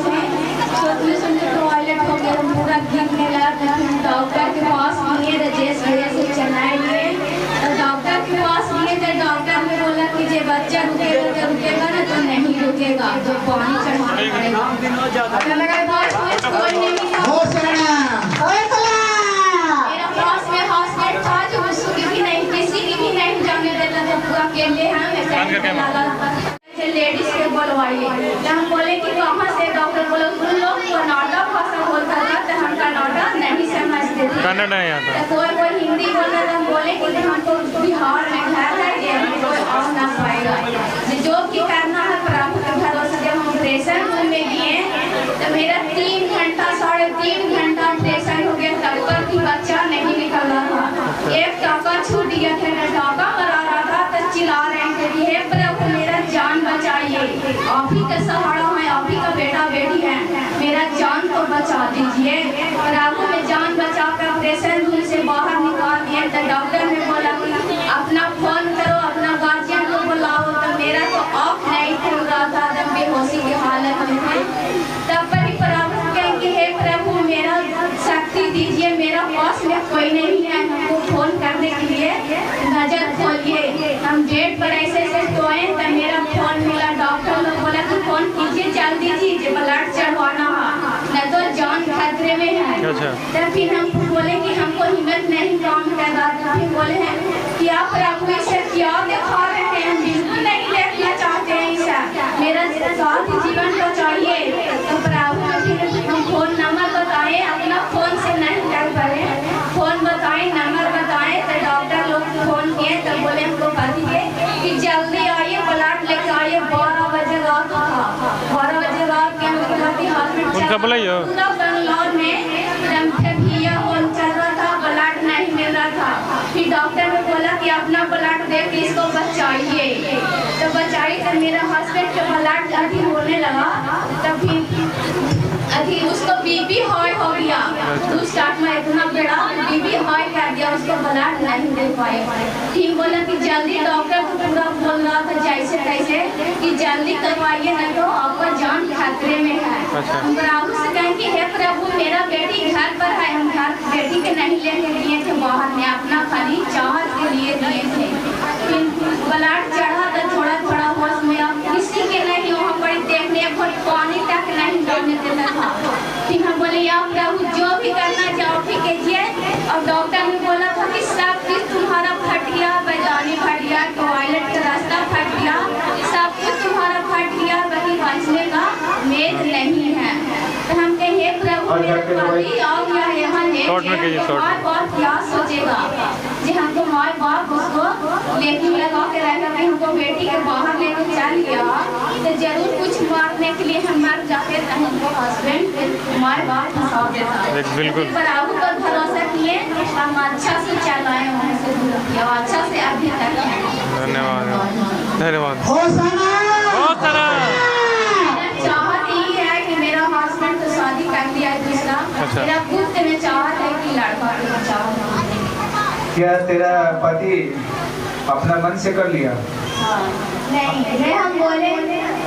टॉयलेट हो गया, पूरा गिरने लगा। तो हम डॉक्टर के पास गए, राजेश भैया से चेन्नई गए। तो डॉक्टर के पास गए तो डॉक्टर ने बोला कि जे बच्चा रुकेगा ना तो नहीं रुकेगा, तो पानी चढ़ाना पड़ेगा। मेरे पास कोई नहीं था, मेरा पास में हॉस्पिटल था जो उसकी भी नहीं, किसी की भी नहीं जाने देता था। पूरा अकेले हैं लेडीज के बोलवाइए। तो हम बोले कि कहाँ से? डॉक्टर बोले उन लोग कनाडा भाषा बोलता था तो हम कनाडा नहीं समझते थे। कन्नड़ है यहाँ तो कोई हिंदी बोलता था। हम बोले कि हमको बिहार में घर है ये कोई आ ना पाएगा, जो कि करना है प्रभु के भरोसे। जब हम ऑपरेशन रूम में गए तो मेरा 3 घंटा 3.5 घंटा ऑपरेशन हो गया, तब तक भी बच्चा नहीं निकल रहा था। एक टाका छूट गया था, टाका मरा रहा था तो चिल्ला रहे थे कि हे प्रभु मेरा जान बचाइए, आप ही का सहारा है, आप ही का बेटा बेटी है, मेरा जान तो बचा दीजिए। प्रभु में जान बचा कर ऑपरेशन रूम से बाहर निकाल दिए। तो डॉक्टर ने बोला कि अपना फोन करो, अपना गार्जियन को बुलाओ। तो मेरा तो आँख नहीं खुल रहा था, जब बेहोशी की हालत में थे। तब पर प्रभु कहें कि हे प्रभु मेरा शक्ति दीजिए, मेरा पास में कोई नहीं है हमको फोन करने के लिए, नजर खोलिए। हम गेट पर ऐसे सोए तो मेरा फोन मिला। डॉक्टर लोग बोला कि फोन कीजिए जल्दी कीजिए, ब्लड चढ़वाना है न तो जान खतरे में है। तब फिर हम बोले कि हमको हिम्मत नहीं काम कर रहा था। फिर बोले हैं कि आप प्रभु इसे क्या दिखा रहे हैं, हम बिल्कुल नहीं देखना चाहते हैं इसे, मेरा साथ जीवन को चाहिए। तो प्रभु फिर हम फोन नंबर बताए, अपना फोन से नहीं कर पाए, फोन बताए, नंबर बताए। तो डॉक्टर लोग फोन किए तो बोले हमको पति के कि जल्दी आइए, ब्लड लेकर आइए। 12 बजे रात था, 12 बजे रात के हमको हॉस्पिटल पूरा बंगलौर में चल रहा था, ब्लड नहीं मिल रहा था। फिर डॉक्टर ने बोला कि अपना ब्लड दे के इसको बचाइए। तो बचाई तो मेरा हस्बैंड का ब्लड अभी होने लगा। तब फिर अभी उसको बीपी हाई हो गया, तो स्टार्ट में इतना बड़ा बीपी हाई कर दिया, उसको ब्लड नहीं दे पाए। फिर बोला कि जल्दी, डॉक्टर को पूरा बोल रहा था जैसे तैसे कि जल्दी करवाइए नहीं तो आपका जान खतरे में है। हम प्रभु से कहें कि हे प्रभु मेरा बेटी घर पर है, हम घर बेटी के नहीं लेके दिए थे बाहर में, अपना खाली चाहत के लिए दिए थे। फिर ब्लड चढ़ा तो थोड़ा थोड़ा होश में, अब किसी के नहीं वहाँ पर देखने पानी तक नहीं जाने देता था। फिर हम बोले या प्रभु जो भी करना चाहो ठीक कीजिए। और डॉक्टर ने बोला था कि सब कुछ तुम्हारा फट गया, बैजानी फट गया, टॉयलेट का रास्ता फट गया, सब कुछ तुम्हारा फट गया, कहीं बचने का मेद नहीं है। तो हम कहे प्रभु माँ बाप क्या सोचेगा जी, हमको माँ बाप उसको लेकिन लगा के रहकर के हमको बेटी के बाहर लेके चल गया तो जरूर कुछ मारने के लिए हम मर जाते तो हमको हस्बैंड माँ बाप फंसा देता। बिल्कुल प्रभु पर भरोसा किए, हम अच्छा से चलाए, वहाँ से दूर किया, अच्छा से अभी तक। धन्यवाद। धन्यवाद। होसाना बहुत सारा चाहत यही है कि मेरा हस्बैंड तो शादी कर लिया है दूसरा। अच्छा। मेरा पुत्र में चाहत है कि लड़का होना चाहता हूँ। क्या तेरा पति अपना मन से कर लिया? नहीं, हम बोले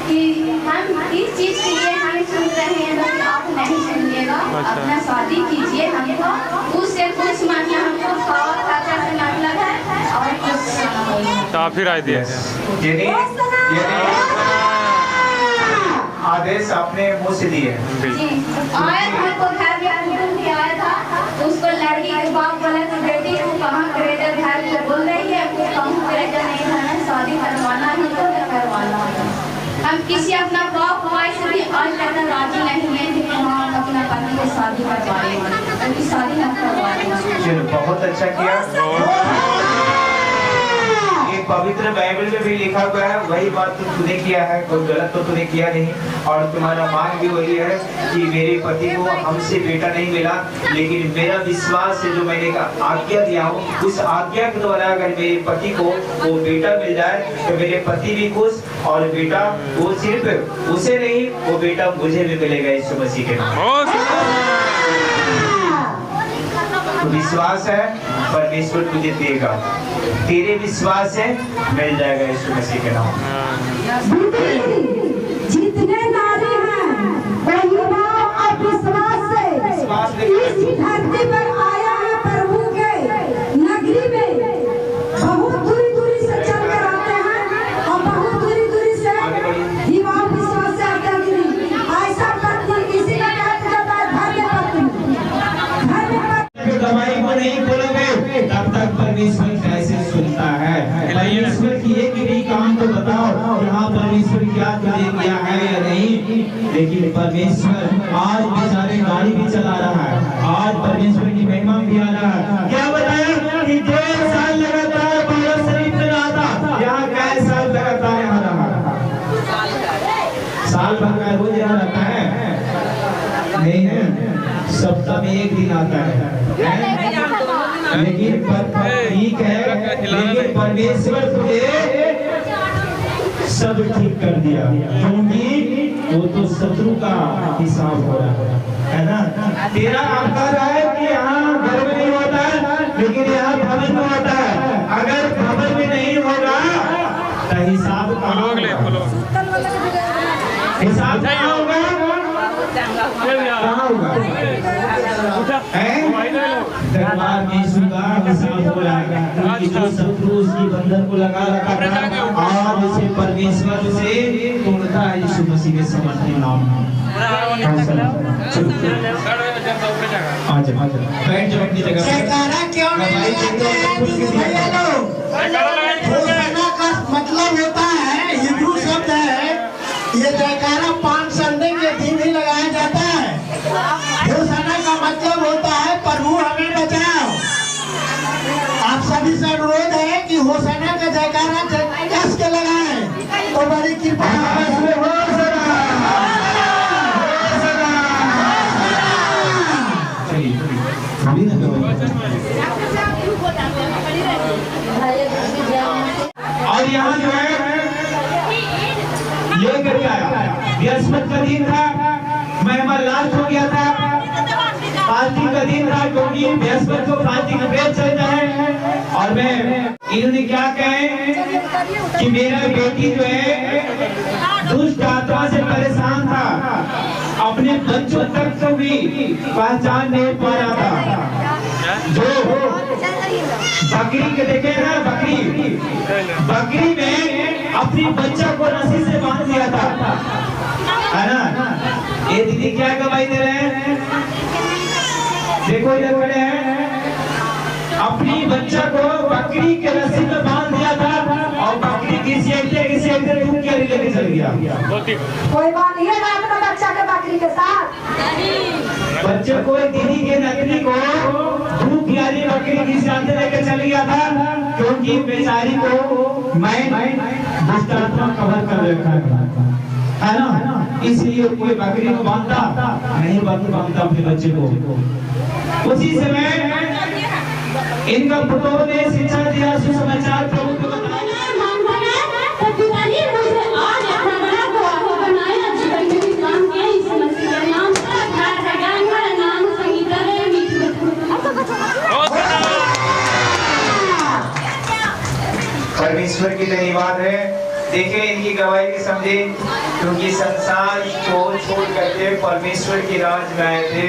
कि हम इस चीज के लिए हम सुन रहे हैं, लेकिन आप नहीं सुनिएगा। अच्छा। अपना शादी कीजिए, हमको उससे कुछ मतलब हमको खावा खर्चा से मतलब है और कुछ काफी राय दिया। यानी आदेश आपने मुँह से दिए। जी। आया था तो घर में कुटुंब भी आया था, तो उसको लड़की के बाप बोला कि बेटी तू कहाँ ग्रेडर घर पे बोल रही है, कुछ कम ग्रेडर नहीं है, शादी करवाना ही तो करवाना है। हम किसी अपना बाप भाई से भी आज तक राजी नहीं है कि हम अपना पति की शादी करवाएं, उनकी शादी हम करवाएं। चलो, बहुत अच्छा किया। ये पवित्र बाइबल में भी लिखा हुआ है, वही बात तो तूने किया है, कोई गलत तो तूने किया नहीं। और तुम्हारा मांग भी वही है कि मेरे पति को हमसे बेटा नहीं मिला, लेकिन मेरा विश्वास है जो मैंने आज्ञा दिया हूँ, उस आज्ञा के द्वारा अगर मेरे पति को वो बेटा मिल जाए तो मेरे पति भी खुश, और बेटा वो सिर्फ उसे नहीं, वो बेटा मुझे भी मिलेगा यीशु मसीह के नाम। तो विश्वास है परमेश्वर तुझे देगा, तेरे विश्वास है मिल जाएगा यीशु मसीह के नाम। जितने नारी हैं वही भाव और विश्वास से इस धरती पर आया है प्रभु के नगरी में। बहुत दूरी दूरी से चल कर आते हैं और बहुत दूरी दूरी से विवाह विश्वास से आते हैं। ऐसा पत्नी किसी का कहते जाता है घर में पत्नी, घर में पत्नी। दवाई को नहीं बोलोगे तब तक परमेश्वर कैसे सुनता है? परमेश्वर की एक भी काम तो बताओ, यहाँ परमेश्वर क्या तुझे किया है या नहीं। लेकिन परमेश्वर आज बेचारे गाड़ी भी चला रहा है, आज परमेश्वर की महिमा भी आ रहा है। क्या बताया कि 1.5 साल लगातार बाबा शरीफ में रहा था, यहाँ कई साल लगातार यहाँ रहा। साल भर का रोज यहाँ रहता है नहीं है, सप्ताह में एक दिन आता है। लेकिन ठीक है, लेकिन परमेश्वर तुझे सब ठीक कर दिया, क्योंकि वो तो शत्रु का हिसाब हो रहा है ना। तेरा आपका है कि यहाँ घर में नहीं होता है, लेकिन यहाँ भवन में होता है। अगर भवन में नहीं होगा तो हिसाब कहाँ होगा? हिसाब कहाँ होगा? कहाँ होगा? दरबार में सुगा हिसाब हो रहा है, क्योंकि जो शत्रु उसकी बंधन को लगा रखा था, आज उसे परमेश्वर से तोड़ता है यीशु मसीह के समर्थन नाम में। बैठ जाओ अपनी जगह। जयकारा क्यों नहीं लगाते हैं दीदी भैया लोग? होसाना का मतलब होता है, हिब्रू शब्द है, ये जयकारा 5 संडे के दिन ही लगाया जाता है। होसाना का मतलब होता है प्रभु हमें बचाओ। आप सभी से अनुरोध है कि होसाना का जयकारा कस के लगाएं तो बड़ी कृपा और यहाँ जो है ये करके आया, बृहस्पति का दिन था, मेहमान लास्ट हो गया था, पार्टी का दिन था, क्योंकि बृहस्पति को पार्टी का पेट चलता है। और मैं इन्होंने क्या कहे कि मेरा बेटी जो है दुष्ट आत्मा से परेशान था, अपने बच्चों तक को भी पहचान नहीं पा रहा था। जो बकरी के देखे ना, बकरी में अपनी बच्चा को रस्सी से बांध दिया था, है ना। ये दीदी क्या गवाही दे रहे हैं? देखो इधर खड़े हैं, अपनी बच्चा को बकरी के रस्सी में बांध दिया था, और बकरी किसी दूध के लेके चल गया। कोई बात नहीं है अपना बच्चा के बकरी के साथ। बच्चे को दीदी के नकली को धूप प्यारी बकरी की साथ लेके चल गया था, क्योंकि बेचारी को मैं दुष्ट आत्मा कवर कर रखा है ना। इसलिए कोई बकरी को बांधता नहीं, बांधता अपने बच्चे को। उसी समय इनका पुत्रों ने शिक्षा दिया, सुसमाचार प्रभु को बताया। धन्यवाद है। देखिए इनकी गवाही की समझे, क्योंकि संसार को छोड़ करके परमेश्वर की राज में आए थे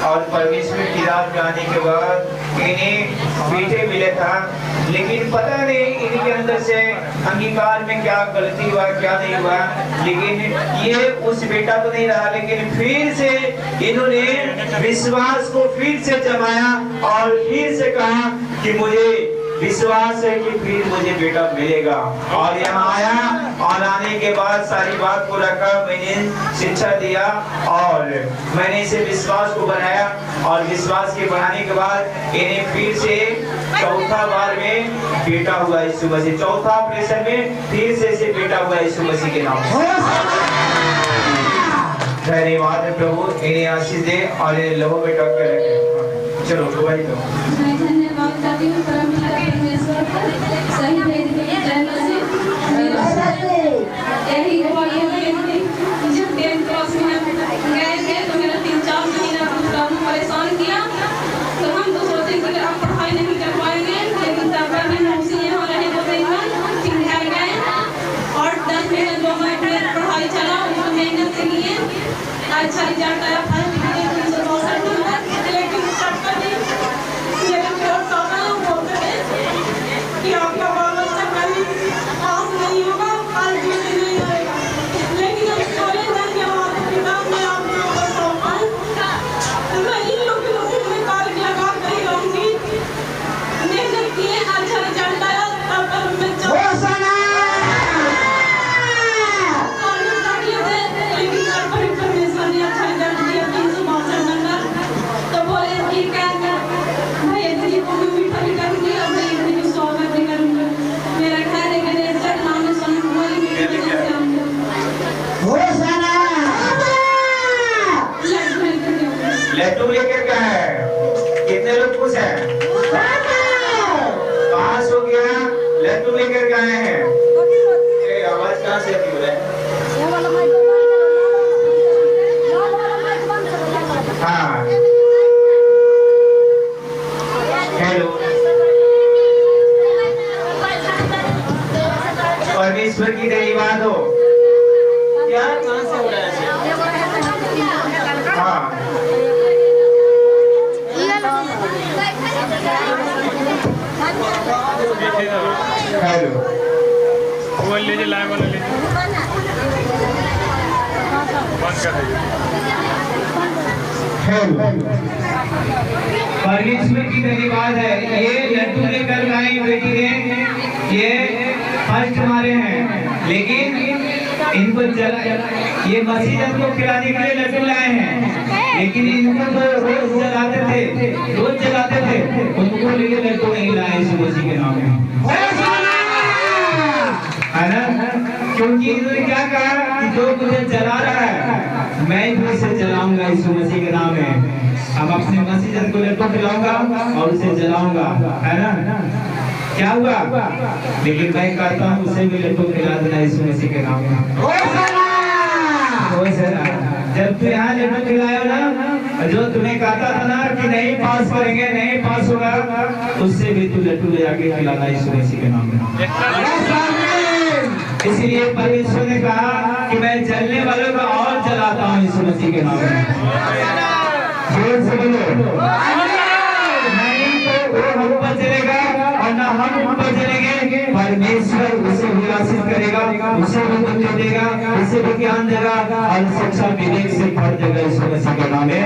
और परमेश्वर की राज में आने के बाद इन्हें बेटे मिले था, लेकिन पता नहीं इनके अंदर से अंगीकार में क्या गलती हुआ क्या नहीं हुआ, लेकिन ये उस बेटा तो नहीं रहा, लेकिन फिर से इन्होंने विश्वास को फिर से जमाया और फिर से कहा कि मुझे विश्वास है कि फिर मुझे बेटा मिलेगा। और यहाँ आया और आने के बाद सारी बात को रखा, मैंने शिक्षा दिया और मैंने इसे विश्वास को बनाया और विश्वास के बनाने के बाद इन्हें फिर से चौथा बार में बेटा हुआ यीशु मसीह, चौथा ऑपरेशन में फिर से इसे बेटा हुआ यीशु मसीह के नाम से। धन्यवाद है प्रभु, इन्हें आशीष दे और इन्हें लहू में ढक के रखे। चलो गवाही दो। मैं धन्यवाद करती हूँ परमपिता परमेश्वर का सही भेद के चैनल से यही गवाही है। जब 10th क्लास में गए थे तो मेरा 3-4 महीना प्रॉब्लम परेशान किया, तो हम तो सोचे कि अब पढ़ाई नहीं कर पाएंगे, लेकिन तब तक मैं मौसी यहाँ रहे 2 दिन फिर घर गए और 10 महीने 2 महीने पढ़ाई चला, उसको मेहनत से किए, अच्छा रिजल्ट आया, फर्स्ट डिवीजन 362 नंबर, लेकिन कि आपका बाल बच्चा कभी पास नहीं होगा, आज भी नहीं आएगा, लेकिन हम बोले धन्यवाद पिता, मैं आपके ऊपर सौंपा हूं, मैं इन लोगों में कार्य लगा कर रहूंगी, मेहनत किए, अच्छा रिजल्ट आया, तब मैं लेकिन परमेश्वर ने अच्छा रिजल्ट दिया 362 नंबर, तो बोले ठीक है मैं इतनी मीठा भी करूंगी और मैं इतनी स्वागत भी करूंगी। मेरा घर है गणेश का नाम है सोनू कुमारी, लड्डू लेकर क्या है? कितने लोग खुश हैं? पास हो गया, लड्डू लेकर के आए हैं। आवाज कहाँ से आती है? हाँ हेलो, परमेश्वर की धन्यवाद हो। क्या कहाँ से हो रहा है? हाँ हेलो, वो लीजिए, लाइव वाला लीजिए, बंद कर दीजिए। परमेश्वर की धन्यवाद है। ये लड्डू लेकर आई बेटी ने, ये फर्स्ट हमारे हैं, लेकिन इनको ये मसीह को खिलाने के लिए लड्डू लाए हैं, लेकिन इनको तो रोज जलाते थे, उनको लिए लड्डू नहीं लाए यीशु मसीह के नाम में, है ना? क्योंकि इन्होंने क्या कहा कि जो मुझे जला रहा है मैं भी उसे जलाऊंगा यीशु मसीह के नाम में। अब अपने मसीह जन को लड्डू खिलाऊंगा और उसे जलाऊंगा, है ना? क्या हुआ? लेकिन मैं कहता हूँ उसे भी लड्डू खिला देना यीशु मसीह के नाम में। जब तू यहाँ लड्डू खिलाया ना, जो तुम्हें कहता था ना कि नहीं पास करेंगे, नहीं पास होगा, उससे भी तू लड्डू ले आके खिलाना यीशु मसीह के नाम में। इसलिए परमेश्वर ने कहा कि मैं जलने वालों को और जलाता हूँ यीशु मसीह के नाम में। जोर से बोलो, नहीं तो वो हम पर चलेगा और ना हम उन पर चलेंगे। परमेश्वर उसे भी आशीष करेगा, उसे भी बुद्धि देगा, उसे भी ज्ञान देगा और शिक्षा विवेक से भर देगा यीशु मसीह के नाम में।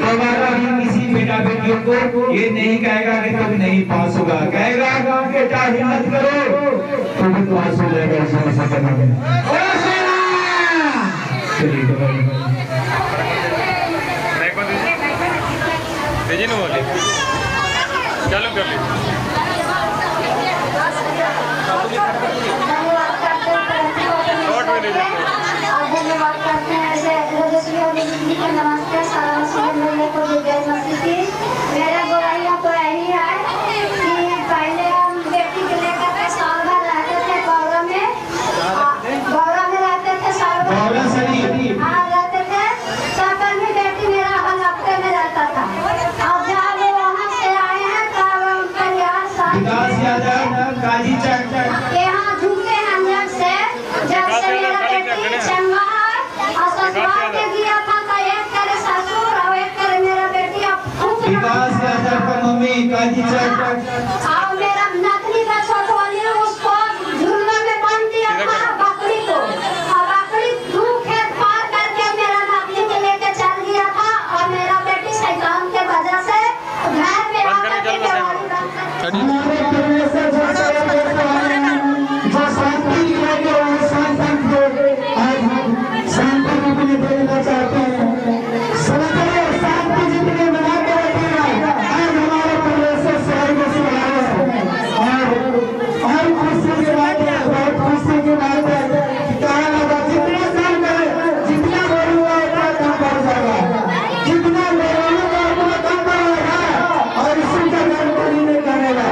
दोबारा भी किसी बेटा बेटियों को ये नहीं कहेगा कि तुम नहीं पास होगा, कहेगा बेटा हिम्मत करो तुम भी पास हो जाएगा यीशु मसीह के नाम में। चलिए दीजिए ना, बोलिए, चालू कर लीजिए। धन्यवाद करते हैं नमस्ते मेरा बुराइयाँ तो यही है कि पहले हम बेटी को लेकर के साल भर रहते थे गौरा में रहते थे, साल भर रहते थे, तब भी बेटी मेरा हर हफ्ते में रहता था। अब जब वहाँ से आए हैं तब परिवार यहाँ झूठे हैं जब से मेरा बेटी चंगा है और ससुराल में गया था तो एक करे ससुर और एक करे मेरा बेटी अब खूब विकास यादव का मम्मी काजी चौक और मेरा नतनी का छोटवाली उसको झुलने में बांध दिया था बकरी को और बकरी दू खेत पार करके मेरा नतनी को लेके चल गया था और मेरा बेटी शैतान के वजह से घर में आकर के बीमारी बन कर हमारे परमेश्वर जो शांति लेके वो शांति को आज हम शांति के लिए देना चाहते हैं। समझिए शांति जितने बना के रखेगा आज हमारे परमेश्वर स्वर्ग से आए और खुशी की बात है, बहुत खुशी की बात है। कहा लगा जितना काम करे जितना बोलूंगा उतना काम बढ़ जाएगा, जितना बोलूंगा उतना काम बढ़ेगा और इसी का जानकारी नहीं करेगा।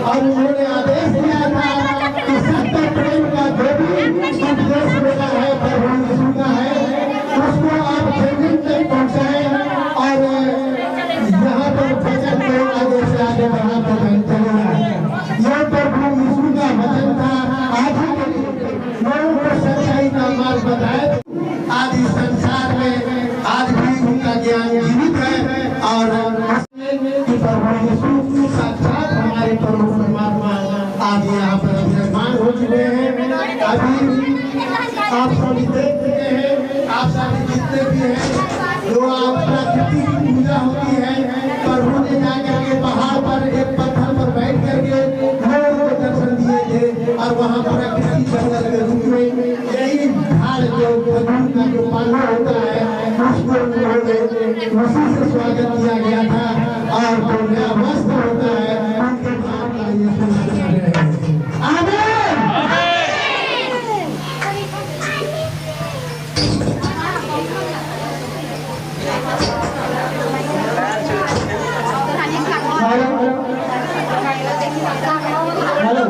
और उन्होंने आदेश दिया था कि सत्य प्रेम का जो भी संदेश मिला है प्रभु यीशु का है उसको आप जमीन तक पहुंचाएं और यहाँ पर भजन को आगे से आगे बढ़ाते चलेगा। यह प्रभु यीशु का वचन था आज के लिए लोगों को सच्चाई का मार्ग बताए। आज इस संसार में आज भी उनका ज्ञान जीवित है और प्रभु यीशु साक्षात हमारे प्रभु परमात्मा आज यहाँ पर विराजमान हो चुके हैं। अभी आप सभी देख चुके हैं, आप सभी जितने भी हैं जो आप प्राकृतिक पूजा होती है प्रभु ने जाकर के पहाड़ पर एक पत्थर पर बैठ करके लोगों को दर्शन दिए थे और वहाँ प्राकृतिक जंगल के रूप में यही ढाल जो खजूर का जो पाना होता है उसको उन्होंने उसी से स्वागत किया गया था और जो नया वस्त्र होता है उनके नाम का ये सुना रहे हैं। आमीन। हेलो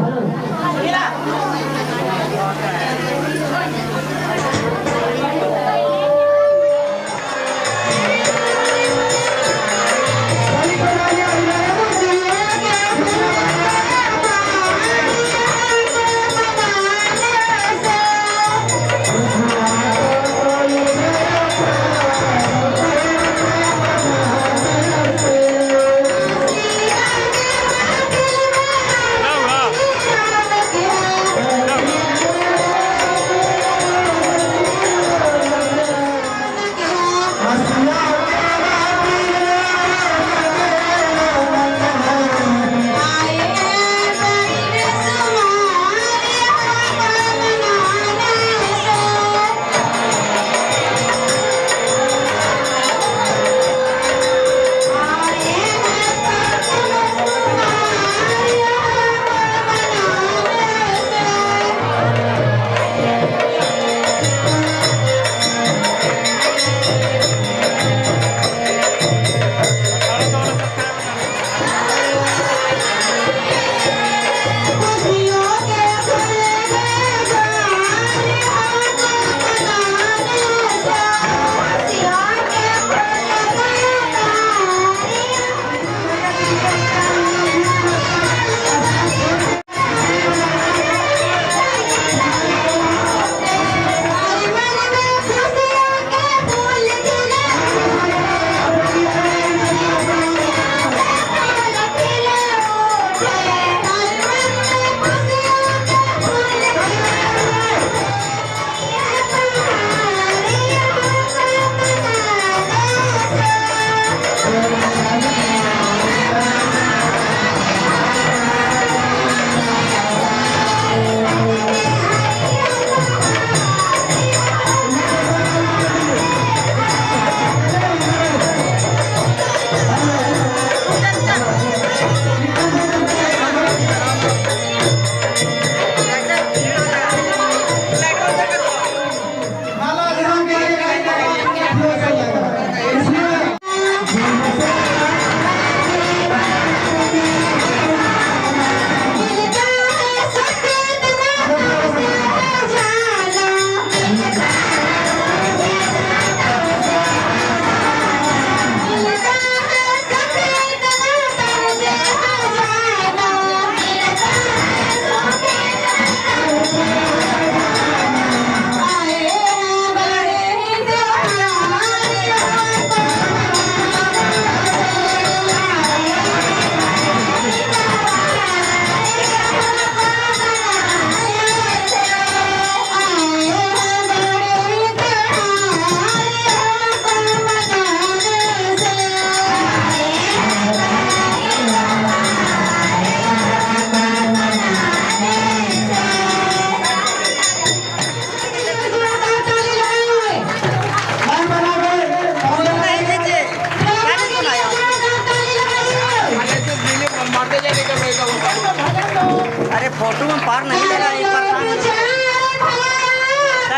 फोटो में पार नहीं लगा,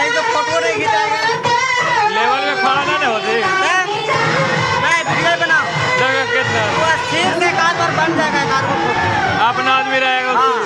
एक तो फोटो नहीं खिंचाएगा, लेवल में खड़ा ना होती नहीं वीडियो बनाओ जगह कितना बस ठीक से, एक आध बार बन जाएगा, एक आध बार अपना आदमी रहेगा हाँ।